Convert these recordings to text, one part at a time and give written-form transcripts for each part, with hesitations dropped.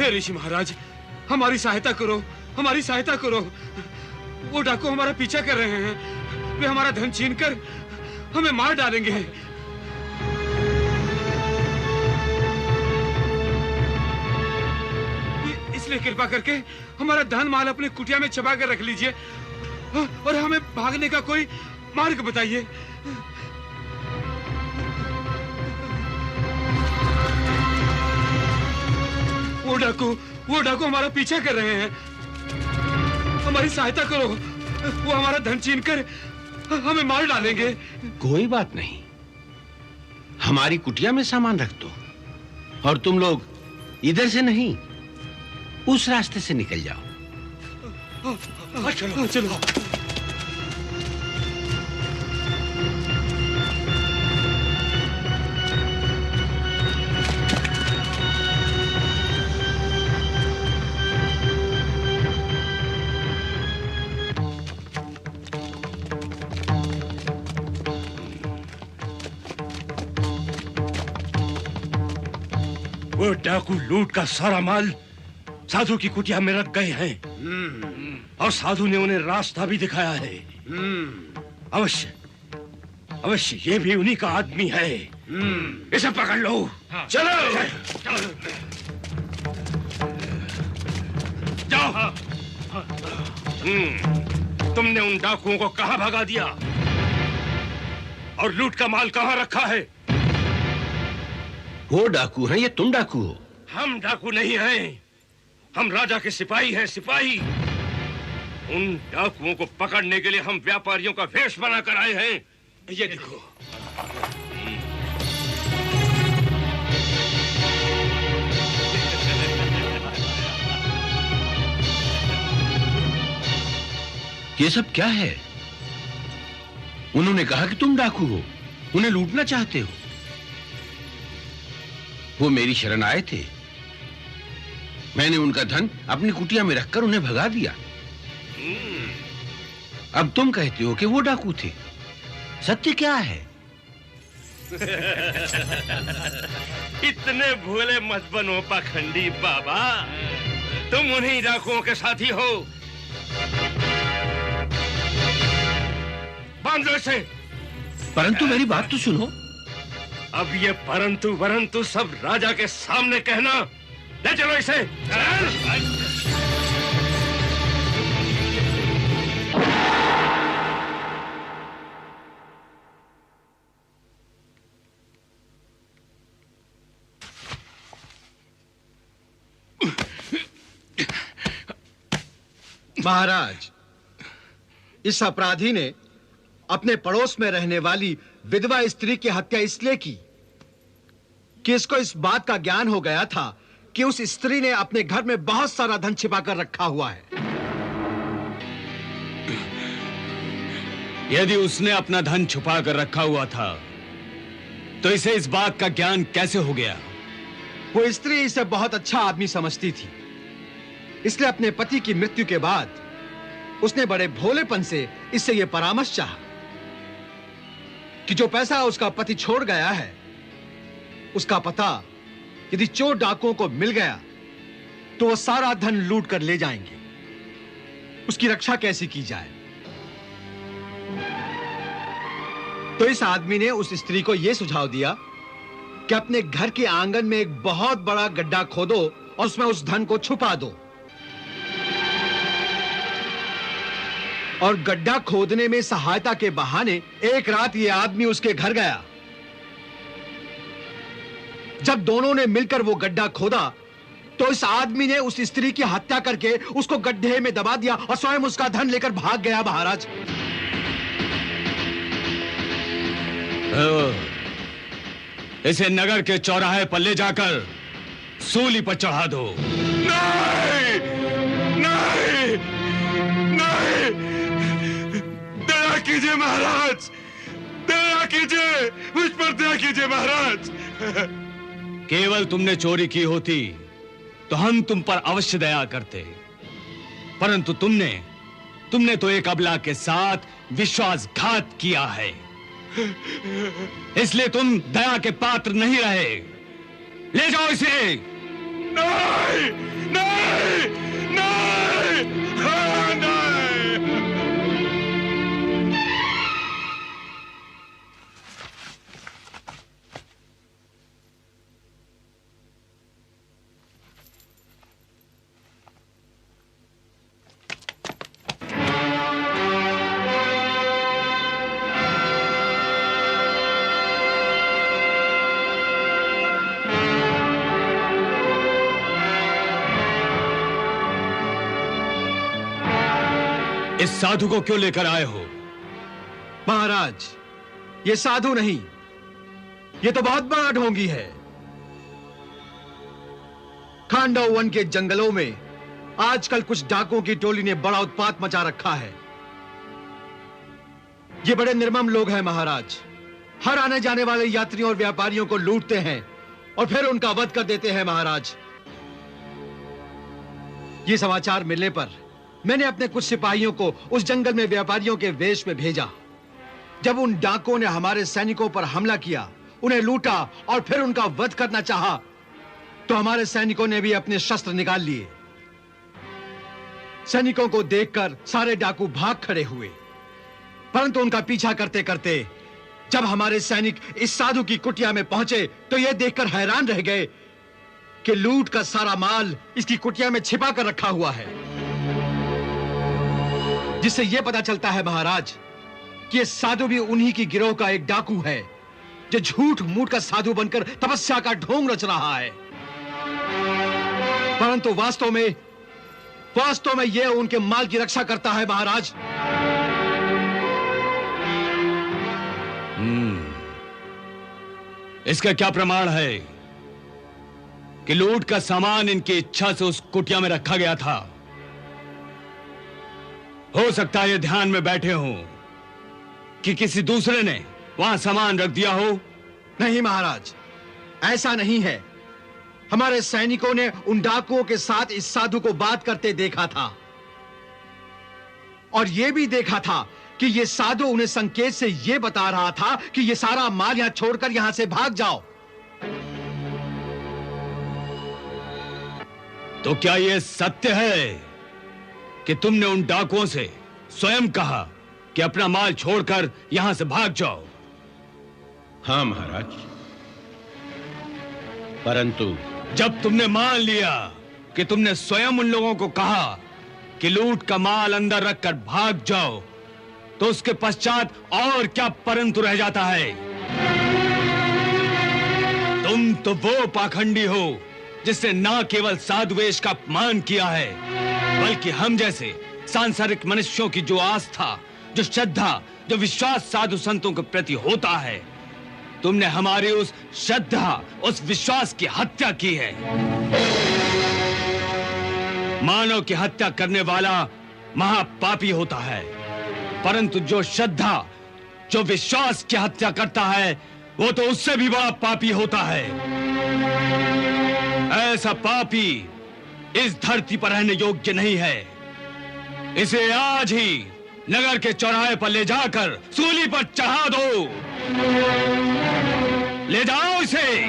हे ऋषि महाराज, हमारी सहायता करो, हमारी सहायता करो। वो डाकू हमारा पीछा कर रहे हैं। वे हमारा धन छीनकर हमें मार डालेंगे। इसलिए कृपा करके हमारा धन माल अपने कुटिया में छुपा कर रख लीजिए और हमें भागने का कोई मार्ग बताइए। वो डाकू हमारा पीछा कर रहे हैं। हमारी सहायता करो, वो हमारा धन छीनकर हमें मार डालेंगे। कोई बात नहीं, हमारी कुटिया में सामान रख दो और तुम लोग इधर से नहीं उस रास्ते से निकल जाओ। चलो चलो। वो डाकू लूट का सारा माल साधु की कुटिया में रख गए हैं और साधु ने उन्हें रास्ता भी दिखाया है। अवश्य अवश्य ये भी उन्हीं का आदमी है। इसे पकड़ लो। चलो जाओ। तुमने उन डाकुओं को कहां भगा दिया और लूट का माल कहां रखा है? वो डाकू हैं या तुम डाकू हो? हम डाकू नहीं हैं, हम राजा के सिपाही हैं, सिपाही। उन डाकुओं को पकड़ने के लिए हम व्यापारियों का वेश बनाकर आए हैं। ये देखो। ये सब क्या है? उन्होंने कहा कि तुम डाकू हो, उन्हें लूटना चाहते हो। वो मेरी शरण आए थे, मैंने उनका धन अपनी कुटिया में रखकर उन्हें भगा दिया। अब तुम कहते हो कि वो डाकू थे। सत्य क्या है? इतने भोले मत बनो पाखंडी बाबा, तुम उन्हीं डाकुओं के साथी हो। बांध लो इसे। परंतु मेरी बात तो सुनो। अब ये परंतु वरंतु सब राजा के सामने कहना। ले चलो इसे। महाराज, इस अपराधी ने अपने पड़ोस में रहने वाली विधवा स्त्री की हत्या इसलिए की कि इसको इस बात का ज्ञान हो गया था कि उस स्त्री ने अपने घर में बहुत सारा धन छिपा कर रखा हुआ है। यदि उसने अपना धन छुपा कर रखा हुआ था तो इसे इस बात का ज्ञान कैसे हो गया? वो स्त्री इसे बहुत अच्छा आदमी समझती थी, इसलिए अपने पति की मृत्यु के बाद उसने बड़े भोलेपन से इससे यह परामर्श चाहा कि जो पैसा उसका पति छोड़ गया है, उसका पता यदि चोर डाकुओं को मिल गया तो वो सारा धन लूट कर ले जाएंगे। उसकी रक्षा कैसे की जाए? तो इस आदमी ने उस स्त्री को यह सुझाव दिया कि अपने घर के आंगन में एक बहुत बड़ा गड्ढा खोदो और उसमें उस धन को छुपा दो। और गड्ढा खोदने में सहायता के बहाने एक रात यह आदमी उसके घर गया। जब दोनों ने मिलकर वो गड्ढा खोदा तो इस आदमी ने उस स्त्री की हत्या करके उसको गड्ढे में दबा दिया और स्वयं उसका धन लेकर भाग गया। महाराज, इसे नगर के चौराहे पर ले जाकर सूली पर चढ़ा दो। नहीं, नहीं, नहीं। दया कीजिए महाराज, दया कीजिए, मुझ पर दया कीजिए महाराज। केवल तुमने चोरी की होती तो हम तुम पर अवश्य दया करते, परंतु तुमने तो एक अबला के साथ विश्वासघात किया है, इसलिए तुम दया के पात्र नहीं रहे। ले जाओ इसे। नहीं, इस साधु को क्यों लेकर आए हो? महाराज, ये साधु नहीं, ये तो बहुत बड़ा ढोंगी है। खांडव वन के जंगलों में आजकल कुछ डाकुओं की टोली ने बड़ा उत्पात मचा रखा है। ये बड़े निर्मम लोग हैं महाराज। हर आने जाने वाले यात्रियों और व्यापारियों को लूटते हैं और फिर उनका वध कर देते हैं महाराज। ये समाचार मिलने पर मैंने अपने कुछ सिपाहियों को उस जंगल में व्यापारियों के वेश में भेजा। जब उन डाकुओं ने हमारे सैनिकों पर हमला किया, उन्हें लूटा और फिर उनका वध करना चाहा, तो हमारे सैनिकों ने भी अपने शस्त्र निकाल लिए। सैनिकों को देखकर सारे डाकू भाग खड़े हुए, परंतु उनका पीछा करते करते जब हमारे सैनिक इस साधु की कुटिया में पहुंचे तो यह देखकर हैरान रह गए कि लूट का सारा माल इसकी कुटिया में छिपा कर रखा हुआ है, जिससे यह पता चलता है महाराज कि यह साधु भी उन्हीं की गिरोह का एक डाकू है, जो झूठ मूठ का साधु बनकर तपस्या का ढोंग रच रहा है। परंतु वास्तव में यह उनके माल की रक्षा करता है महाराज। इसका क्या प्रमाण है कि लूट का सामान इनकी इच्छा से उस कुटिया में रखा गया था? हो सकता है ये ध्यान में बैठे हों कि किसी दूसरे ने वहां सामान रख दिया हो। नहीं महाराज, ऐसा नहीं है। हमारे सैनिकों ने उन डाकुओं के साथ इस साधु को बात करते देखा था और यह भी देखा था कि यह साधु उन्हें संकेत से यह बता रहा था कि यह सारा माल यहां छोड़कर यहां से भाग जाओ। तो क्या यह सत्य है कि तुमने उन डाकुओं से स्वयं कहा कि अपना माल छोड़कर यहां से भाग जाओ? हाँ महाराज, परंतु जब तुमने मान लिया कि तुमने स्वयं उन लोगों को कहा कि लूट का माल अंदर रखकर भाग जाओ, तो उसके पश्चात और क्या परंतु रह जाता है? तुम तो वो पाखंडी हो जिसने ना केवल साधुवेश का अपमान किया है, बल्कि हम जैसे सांसारिक मनुष्यों की जो आस्था, जो श्रद्धा, जो विश्वास साधु संतों के प्रति होता है, तुमने हमारी उस श्रद्धा, उस विश्वास की हत्या की है। मानव की हत्या करने वाला महापापी होता है, परंतु जो श्रद्धा, जो विश्वास की हत्या करता है, वो तो उससे भी बड़ा पापी होता है। ऐसा पापी इस धरती पर रहने योग्य नहीं है। इसे आज ही नगर के चौराहे पर ले जाकर सूली पर चढ़ा दो। ले जाओ इसे।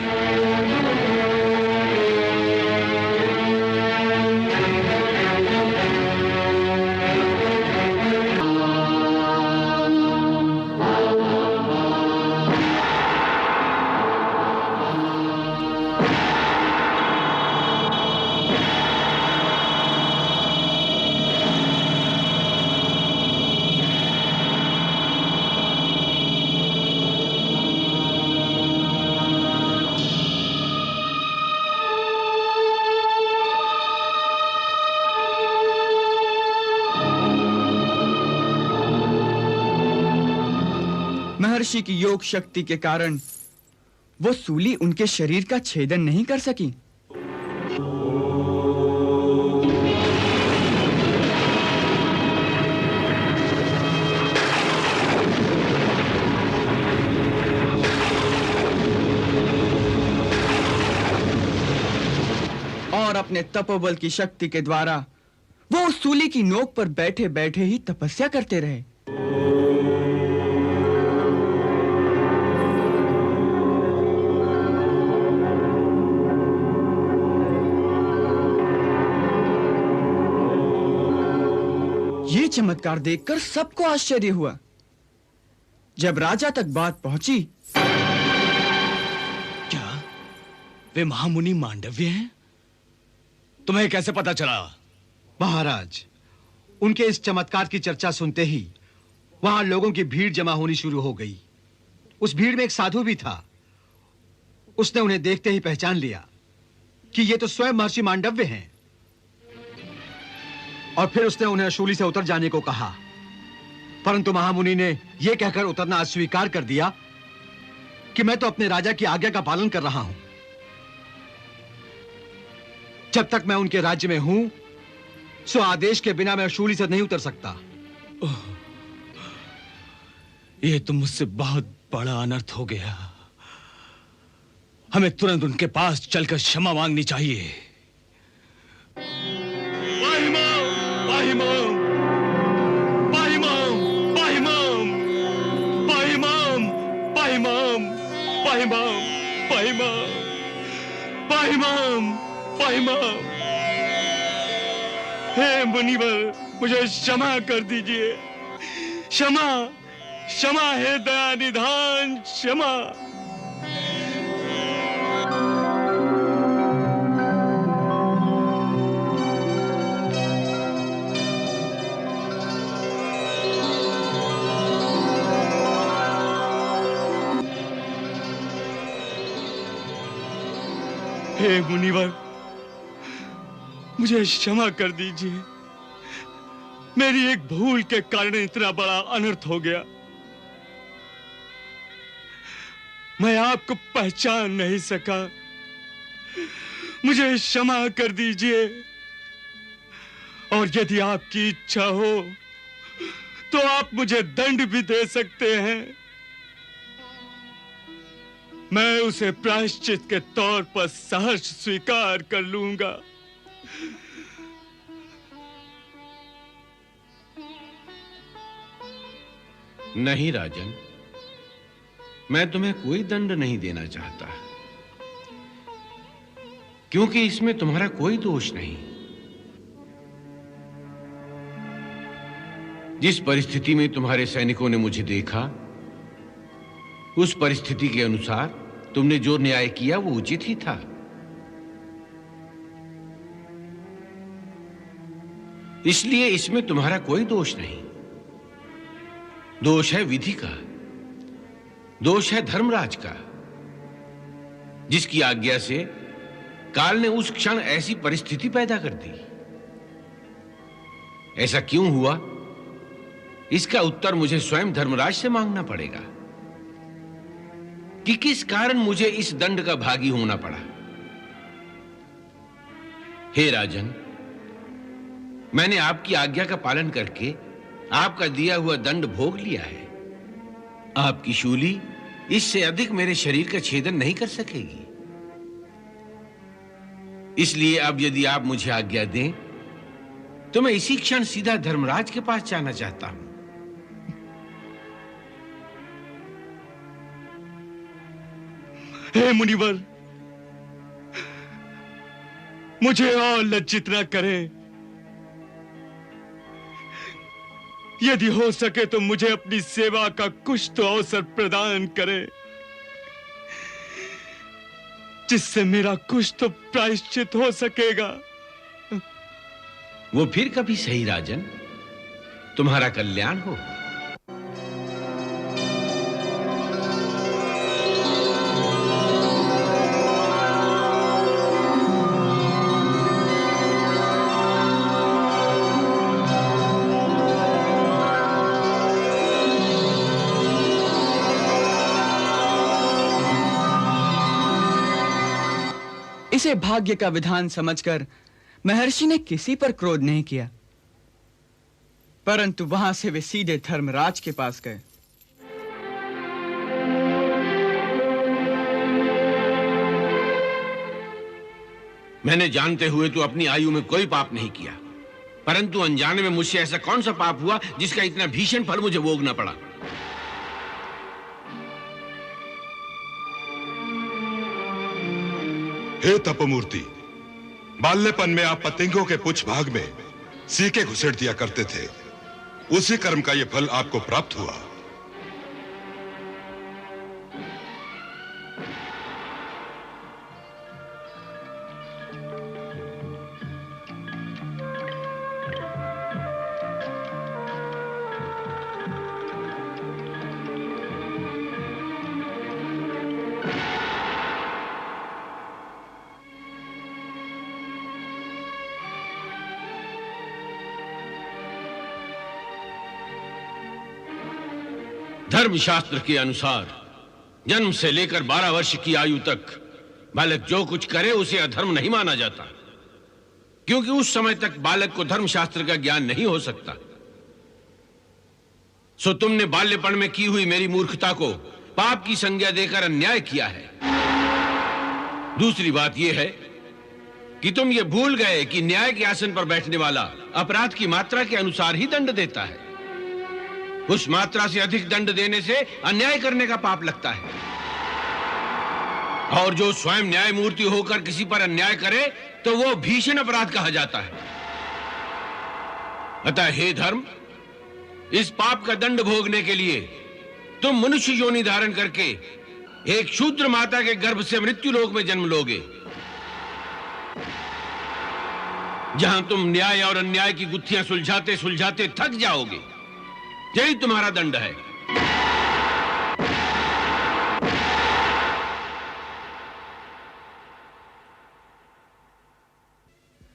महर्षि की योग शक्ति के कारण वो सूली उनके शरीर का छेदन नहीं कर सकी। और अपने तपोबल की शक्ति के द्वारा वो उस सूली की नोक पर बैठे बैठे ही तपस्या करते रहे। ये चमत्कार देखकर सबको आश्चर्य हुआ। जब राजा तक बात पहुंची, क्या वे महामुनि मांडव्य हैं? तुम्हें कैसे पता चला? महाराज, उनके इस चमत्कार की चर्चा सुनते ही वहां लोगों की भीड़ जमा होनी शुरू हो गई। उस भीड़ में एक साधु भी था। उसने उन्हें देखते ही पहचान लिया कि ये तो स्वयं महर्षि मांडव्य हैं और फिर उसने उन्हें अशूली से उतर जाने को कहा, परंतु महामुनि ने यह कहकर उतरना अस्वीकार कर दिया कि मैं तो अपने राजा की आज्ञा का पालन कर रहा हूं। जब तक मैं उनके राज्य में हूं, सो आदेश के बिना मैं अशूली से नहीं उतर सकता। यह तो मुझसे बहुत बड़ा अनर्थ हो गया। हमें तुरंत उनके पास चलकर क्षमा मांगनी चाहिए। हे मुनिवर, मुझे क्षमा कर दीजिए। क्षमा, क्षमा है दया निधान, क्षमा। हे मुनिवर, मुझे क्षमा कर दीजिए। मेरी एक भूल के कारण इतना बड़ा अनर्थ हो गया। मैं आपको पहचान नहीं सका। मुझे क्षमा कर दीजिए। और यदि आपकी इच्छा हो तो आप मुझे दंड भी दे सकते हैं। मैं उसे प्रायश्चित के तौर पर सहर्ष स्वीकार कर लूंगा। नहीं राजन, मैं तुम्हें कोई दंड नहीं देना चाहता, क्योंकि इसमें तुम्हारा कोई दोष नहीं। जिस परिस्थिति में तुम्हारे सैनिकों ने मुझे देखा, उस परिस्थिति के अनुसार तुमने जो न्याय किया वो उचित ही था। इसलिए इसमें तुम्हारा कोई दोष नहीं। दोष है विधि का, दोष है धर्मराज का, जिसकी आज्ञा से काल ने उस क्षण ऐसी परिस्थिति पैदा कर दी। ऐसा क्यों हुआ, इसका उत्तर मुझे स्वयं धर्मराज से मांगना पड़ेगा कि किस कारण मुझे इस दंड का भागी होना पड़ा। हे राजन, मैंने आपकी आज्ञा का पालन करके आपका दिया हुआ दंड भोग लिया है। आपकी शूली इससे अधिक मेरे शरीर का छेदन नहीं कर सकेगी। इसलिए अब यदि आप मुझे आज्ञा दें तो मैं इसी क्षण सीधा धर्मराज के पास जाना चाहता हूं। हे मुनिवर, मुझे और लज्जित न करें। यदि हो सके तो मुझे अपनी सेवा का कुछ तो अवसर प्रदान करें, जिससे मेरा कुछ तो प्रायश्चित हो सकेगा। वो फिर कभी सही राजन, तुम्हारा कल्याण हो। इसे भाग्य का विधान समझकर महर्षि ने किसी पर क्रोध नहीं किया, परंतु वहां से वे सीधे धर्मराज के पास गए। मैंने जानते हुए तो अपनी आयु में कोई पाप नहीं किया, परंतु अनजाने में मुझसे ऐसा कौन सा पाप हुआ जिसका इतना भीषण फल मुझे भोगना पड़ा। हे तपमूर्ति, बाल्यपन में आप पतंगों के पुच्छ भाग में सीके घुसेड़ दिया करते थे। उसी कर्म का यह फल आपको प्राप्त हुआ। धर्मशास्त्र के अनुसार जन्म से लेकर 12 वर्ष की आयु तक बालक जो कुछ करे उसे अधर्म नहीं माना जाता, क्योंकि उस समय तक बालक को धर्मशास्त्र का ज्ञान नहीं हो सकता। सो तुमने बाल्यपन में की हुई मेरी मूर्खता को पाप की संज्ञा देकर अन्याय किया है। दूसरी बात यह है कि तुम ये भूल गए कि न्याय के आसन पर बैठने वाला अपराध की मात्रा के अनुसार ही दंड देता है। उस मात्रा से अधिक दंड देने से अन्याय करने का पाप लगता है, और जो स्वयं न्यायमूर्ति होकर किसी पर अन्याय करे तो वो भीषण अपराध कहा जाता है। अतः हे धर्म, इस पाप का दंड भोगने के लिए तुम मनुष्य योनि धारण करके एक शूद्र माता के गर्भ से मृत्यु लोक में जन्म लोगे, जहां तुम न्याय और अन्याय की गुत्थियां सुलझाते सुलझाते थक जाओगे। यही तुम्हारा दंड है।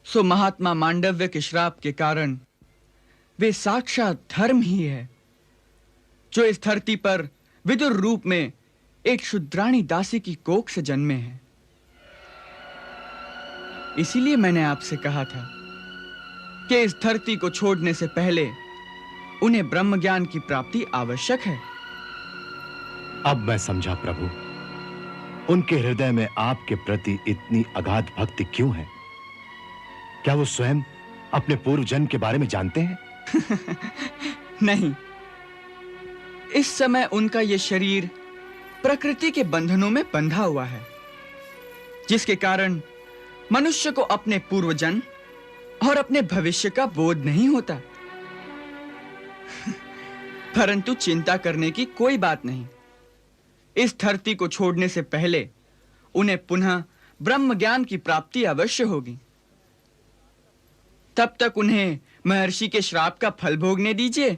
सो महात्मा मांडव्य के श्राप के कारण वे साक्षात धर्म ही है, जो इस धरती पर विदुर रूप में एक शुद्राणी दासी की कोख से जन्मे हैं। इसीलिए मैंने आपसे कहा था कि इस धरती को छोड़ने से पहले उन्हें ब्रह्म ज्ञान की प्राप्ति आवश्यक है। अब मैं समझा प्रभु, उनके हृदय में आपके प्रति इतनी अगाध भक्ति क्यों है। क्या वो स्वयं अपने पूर्व जन्म के बारे में जानते हैं? नहीं, इस समय उनका यह शरीर प्रकृति के बंधनों में बंधा हुआ है, जिसके कारण मनुष्य को अपने पूर्व जन्म और अपने भविष्य का बोध नहीं होता। परंतु चिंता करने की कोई बात नहीं। इस धरती को छोड़ने से पहले उन्हें पुनः ब्रह्म ज्ञान की प्राप्ति अवश्य होगी। तब तक उन्हें महर्षि के श्राप का फल भोगने दीजिए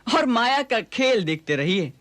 और माया का खेल देखते रहिए।